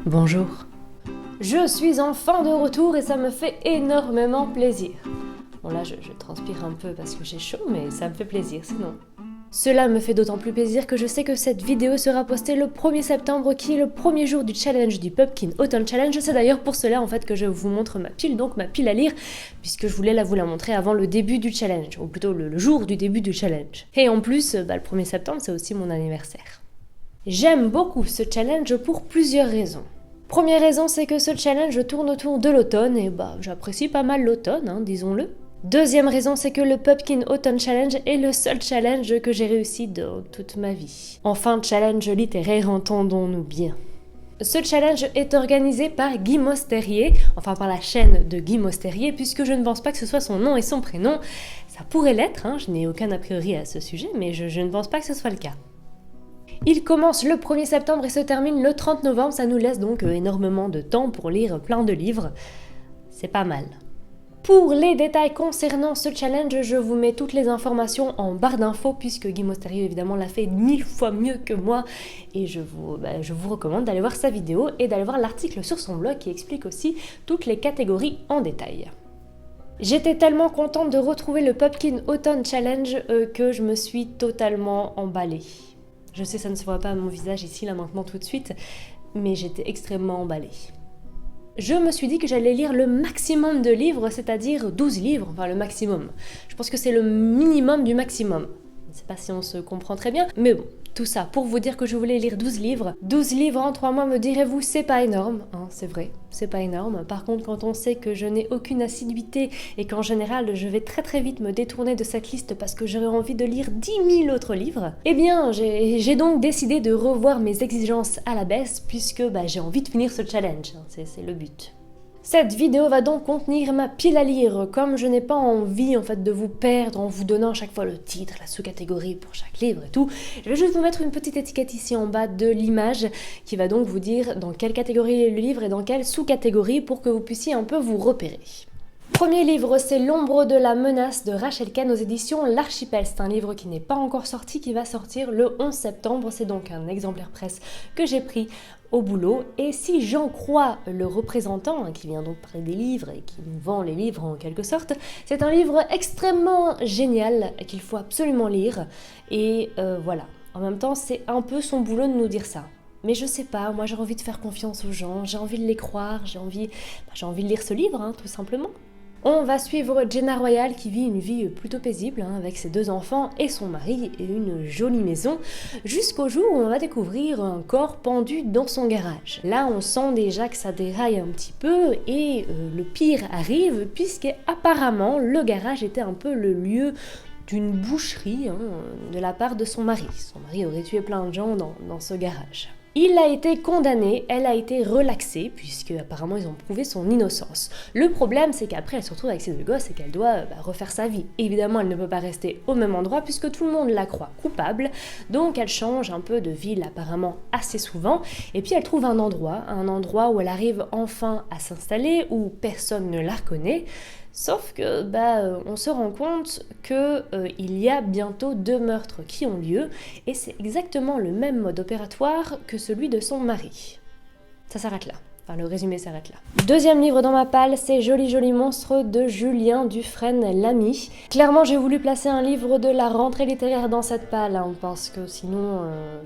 Bonjour. Je suis enfin de retour et ça me fait énormément plaisir. Bon là je transpire un peu parce que j'ai chaud, mais ça me fait plaisir sinon. Cela me fait d'autant plus plaisir que je sais que cette vidéo sera postée le 1er septembre qui est le premier jour du challenge du Pumpkin Autumn Challenge. C'est d'ailleurs pour cela en fait que je vous montre ma pile, donc ma pile à lire, puisque je voulais vous la montrer avant le début du challenge, ou plutôt le jour du début du challenge. Et en plus, le 1er septembre c'est aussi mon anniversaire. J'aime beaucoup ce challenge pour plusieurs raisons. Première raison, c'est que ce challenge tourne autour de l'automne et j'apprécie pas mal l'automne, disons-le. Deuxième raison, c'est que le Pumpkin Autumn Challenge est le seul challenge que j'ai réussi dans toute ma vie. Enfin, challenge littéraire, entendons-nous bien. Ce challenge est organisé par Guy Mostérier, enfin par la chaîne de Guy Mostérier, puisque je ne pense pas que ce soit son nom et son prénom. Ça pourrait l'être, je n'ai aucun a priori à ce sujet, mais je ne pense pas que ce soit le cas. Il commence le 1er septembre et se termine le 30 novembre, ça nous laisse donc énormément de temps pour lire plein de livres. C'est pas mal. Pour les détails concernant ce challenge, je vous mets toutes les informations en barre d'infos puisque Guy Mostérier évidemment l'a fait 1000 fois mieux que moi et je vous recommande d'aller voir sa vidéo et d'aller voir l'article sur son blog qui explique aussi toutes les catégories en détail. J'étais tellement contente de retrouver le Pumpkin Autumn Challenge que je me suis totalement emballée. Je sais, ça ne se voit pas à mon visage ici, là, maintenant, tout de suite, mais j'étais extrêmement emballée. Je me suis dit que j'allais lire le maximum de livres, c'est-à-dire 12 livres, enfin le maximum. Je pense que c'est le minimum du maximum. Je ne sais pas si on se comprend très bien, mais bon, tout ça pour vous dire que je voulais lire 12 livres. 12 livres en 3 mois, me direz-vous, c'est pas énorme, c'est vrai, c'est pas énorme. Par contre, quand on sait que je n'ai aucune assiduité et qu'en général, je vais très très vite me détourner de cette liste parce que j'aurais envie de lire 10 000 autres livres, eh bien, j'ai donc décidé de revoir mes exigences à la baisse puisque j'ai envie de finir ce challenge, c'est le but. Cette vidéo va donc contenir ma pile à lire, comme je n'ai pas envie en fait de vous perdre en vous donnant à chaque fois le titre, la sous-catégorie pour chaque livre et tout. Je vais juste vous mettre une petite étiquette ici en bas de l'image qui va donc vous dire dans quelle catégorie est le livre et dans quelle sous-catégorie pour que vous puissiez un peu vous repérer. Premier livre, c'est L'ombre de la menace de Rachel Kahn aux éditions L'Archipel. C'est un livre qui n'est pas encore sorti, qui va sortir le 11 septembre. C'est donc un exemplaire presse que j'ai pris au boulot. Et si j'en crois le représentant, qui vient donc parler des livres et qui nous vend les livres en quelque sorte, c'est un livre extrêmement génial qu'il faut absolument lire. Et voilà, en même temps, c'est un peu son boulot de nous dire ça. Mais je sais pas, moi j'ai envie de faire confiance aux gens, j'ai envie de les croire, j'ai envie de lire ce livre, tout simplement. On va suivre Jenna Royal qui vit une vie plutôt paisible avec ses 2 enfants et son mari et une jolie maison jusqu'au jour où on va découvrir un corps pendu dans son garage. Là on sent déjà que ça déraille un petit peu et le pire arrive puisque apparemment le garage était un peu le lieu d'une boucherie de la part de son mari. Son mari aurait tué plein de gens dans ce garage. Il a été condamné, elle a été relaxée, puisque apparemment ils ont prouvé son innocence. Le problème, c'est qu'après elle se retrouve avec ses 2 gosses et qu'elle doit refaire sa vie. Évidemment, elle ne peut pas rester au même endroit puisque tout le monde la croit coupable, donc elle change un peu de ville apparemment assez souvent, et puis elle trouve un endroit où elle arrive enfin à s'installer, où personne ne la reconnaît. Sauf que on se rend compte que il y a bientôt 2 meurtres qui ont lieu et c'est exactement le même mode opératoire que celui de son mari. Ça s'arrête là. Enfin, le résumé s'arrête là. Deuxième livre dans ma palle, c'est Joli Joli Monstre de Julien Dufresne-Lamy. Clairement, j'ai voulu placer un livre de la rentrée littéraire dans cette palle, parce que sinon,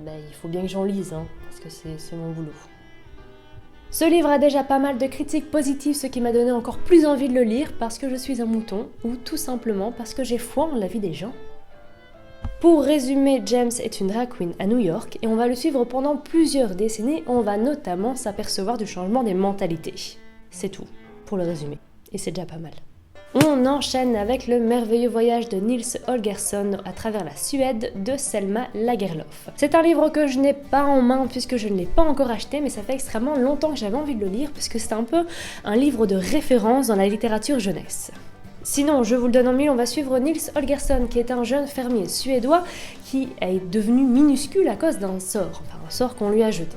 il faut bien que j'en lise, parce que c'est mon boulot. Ce livre a déjà pas mal de critiques positives, ce qui m'a donné encore plus envie de le lire parce que je suis un mouton ou tout simplement parce que j'ai foi en la vie des gens. Pour résumer, James est une drag queen à New York et on va le suivre pendant plusieurs décennies. On va notamment s'apercevoir du changement des mentalités. C'est tout pour le résumé et c'est déjà pas mal. On enchaîne avec le merveilleux voyage de Nils Holgersson à travers la Suède de Selma Lagerlöf. C'est un livre que je n'ai pas en main puisque je ne l'ai pas encore acheté, mais ça fait extrêmement longtemps que j'avais envie de le lire puisque c'est un peu un livre de référence dans la littérature jeunesse. Sinon, je vous le donne en mille, on va suivre Nils Holgersson qui est un jeune fermier suédois qui est devenu minuscule à cause d'un sort, un sort qu'on lui a jeté.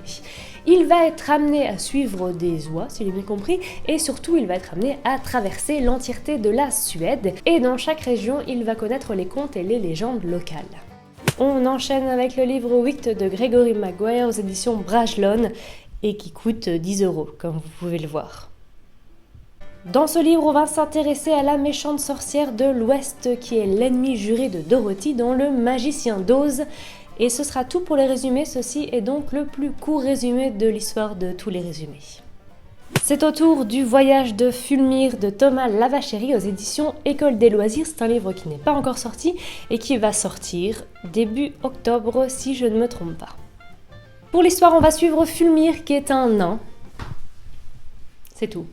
Il va être amené à suivre des oies, si j'ai bien compris, et surtout il va être amené à traverser l'entièreté de la Suède, et dans chaque région il va connaître les contes et les légendes locales. On enchaîne avec le livre Wicked de Gregory Maguire aux éditions Brajlon, et qui coûte 10 €, comme vous pouvez le voir. Dans ce livre, on va s'intéresser à la méchante sorcière de l'Ouest qui est l'ennemi juré de Dorothy dans Le Magicien d'Oz. Et ce sera tout pour les résumés, ceci est donc le plus court résumé de l'histoire de tous les résumés. C'est au tour du Voyage de Fulmire de Thomas Lavacheri aux éditions École des loisirs. C'est un livre qui n'est pas encore sorti et qui va sortir début octobre si je ne me trompe pas. Pour l'histoire, on va suivre Fulmire qui est un nain. C'est tout.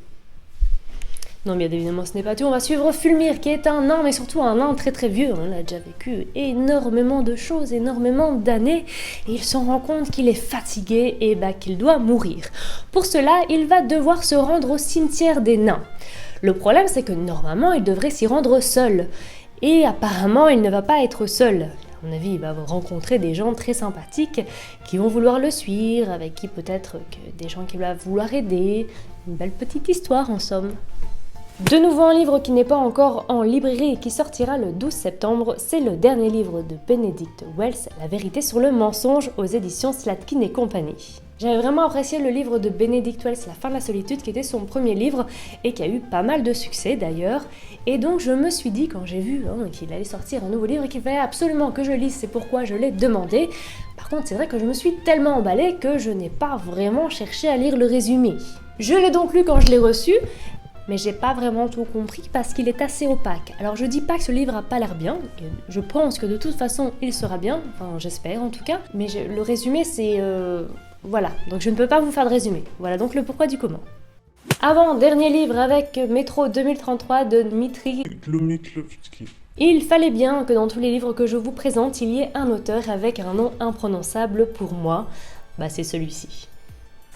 Non, bien évidemment, ce n'est pas tout. On va suivre Fulmire, qui est un nain, mais surtout un nain très très vieux. Il a déjà vécu énormément de choses, énormément d'années. Et il se rend compte qu'il est fatigué et qu'il doit mourir. Pour cela, il va devoir se rendre au cimetière des nains. Le problème, c'est que normalement, il devrait s'y rendre seul. Et apparemment, il ne va pas être seul. À mon avis, il va rencontrer des gens très sympathiques qui vont vouloir le suivre, avec qui peut-être des gens qui vont vouloir aider. Une belle petite histoire, en somme. De nouveau un livre qui n'est pas encore en librairie et qui sortira le 12 septembre, c'est le dernier livre de Benedict Wells, La vérité sur le mensonge, aux éditions Slatkin et compagnie. J'avais vraiment apprécié le livre de Benedict Wells, La fin de la solitude, qui était son premier livre et qui a eu pas mal de succès d'ailleurs. Et donc je me suis dit, quand j'ai vu qu'il allait sortir un nouveau livre et qu'il fallait absolument que je lise, c'est pourquoi je l'ai demandé. Par contre, c'est vrai que je me suis tellement emballée que je n'ai pas vraiment cherché à lire le résumé. Je l'ai donc lu quand je l'ai reçu, mais j'ai pas vraiment tout compris parce qu'il est assez opaque. Alors je dis pas que ce livre a pas l'air bien, et je pense que de toute façon il sera bien, enfin j'espère en tout cas, mais le résumé c'est... Voilà, donc je ne peux pas vous faire de résumé. Voilà donc le pourquoi du comment. Avant, dernier livre avec Métro 2033 de Dmitri Glomytlovski. Il fallait bien que dans tous les livres que je vous présente, il y ait un auteur avec un nom imprononçable pour moi. C'est celui-ci.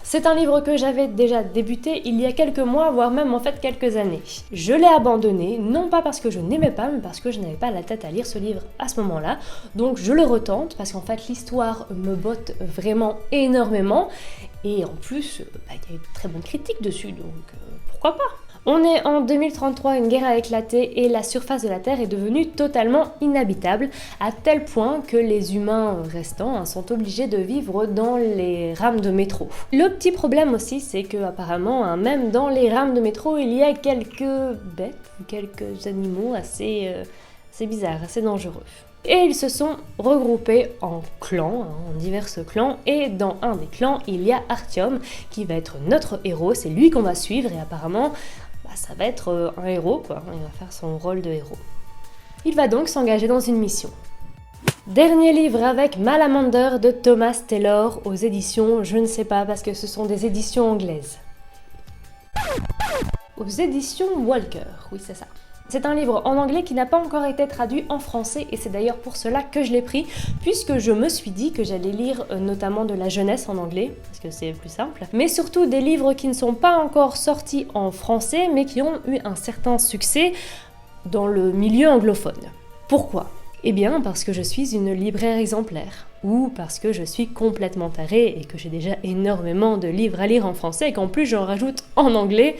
C'est un livre que j'avais déjà débuté il y a quelques mois, voire même en fait quelques années. Je l'ai abandonné, non pas parce que je n'aimais pas, mais parce que je n'avais pas la tête à lire ce livre à ce moment-là. Donc je le retente, parce qu'en fait l'histoire me botte vraiment énormément. Et en plus, il y a eu de très bonnes critiques dessus, donc pourquoi pas ? On est en 2033, une guerre a éclaté et la surface de la Terre est devenue totalement inhabitable, à tel point que les humains restants sont obligés de vivre dans les rames de métro. Le petit problème aussi, c'est que apparemment, même dans les rames de métro, il y a quelques bêtes, quelques animaux assez bizarres, assez dangereux. Et ils se sont regroupés en clans, en divers clans, et dans un des clans, il y a Artyom, qui va être notre héros, c'est lui qu'on va suivre, et apparemment, ça va être un héros, quoi. Il va faire son rôle de héros. Il va donc s'engager dans une mission. Dernier livre avec Malamander de Thomas Taylor aux éditions, je ne sais pas, parce que ce sont des éditions anglaises. Aux éditions Walker, oui c'est ça. C'est un livre en anglais qui n'a pas encore été traduit en français et c'est d'ailleurs pour cela que je l'ai pris, puisque je me suis dit que j'allais lire notamment de la jeunesse en anglais, parce que c'est plus simple, mais surtout des livres qui ne sont pas encore sortis en français, mais qui ont eu un certain succès dans le milieu anglophone. Pourquoi ? Eh bien parce que je suis une libraire exemplaire, ou parce que je suis complètement tarée et que j'ai déjà énormément de livres à lire en français et qu'en plus j'en rajoute en anglais,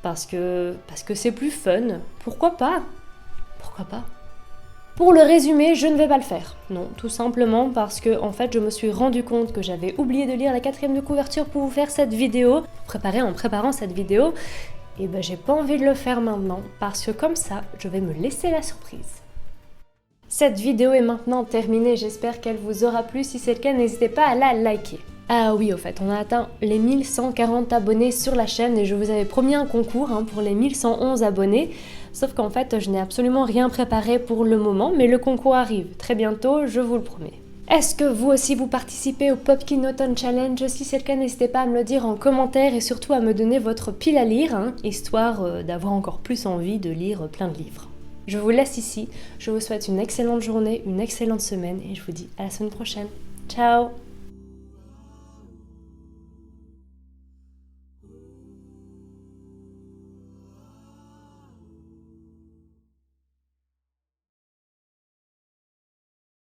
parce que c'est plus fun. Pourquoi pas ? Pourquoi pas ? Pour le résumé, je ne vais pas le faire. Non, tout simplement parce que en fait, je me suis rendu compte que j'avais oublié de lire la 4e de couverture pour vous faire cette vidéo, en préparant cette vidéo, et j'ai pas envie de le faire maintenant, parce que comme ça, je vais me laisser la surprise. Cette vidéo est maintenant terminée, j'espère qu'elle vous aura plu. Si c'est le cas, n'hésitez pas à la liker. Ah oui, au fait, on a atteint les 1140 abonnés sur la chaîne et je vous avais promis un concours pour les 1111 abonnés. Sauf qu'en fait, je n'ai absolument rien préparé pour le moment, mais le concours arrive très bientôt, je vous le promets. Est-ce que vous aussi vous participez au Popkin Autumn Challenge? Si c'est le cas, n'hésitez pas à me le dire en commentaire et surtout à me donner votre pile à lire, histoire d'avoir encore plus envie de lire plein de livres. Je vous laisse ici, je vous souhaite une excellente journée, une excellente semaine et je vous dis à la semaine prochaine. Ciao!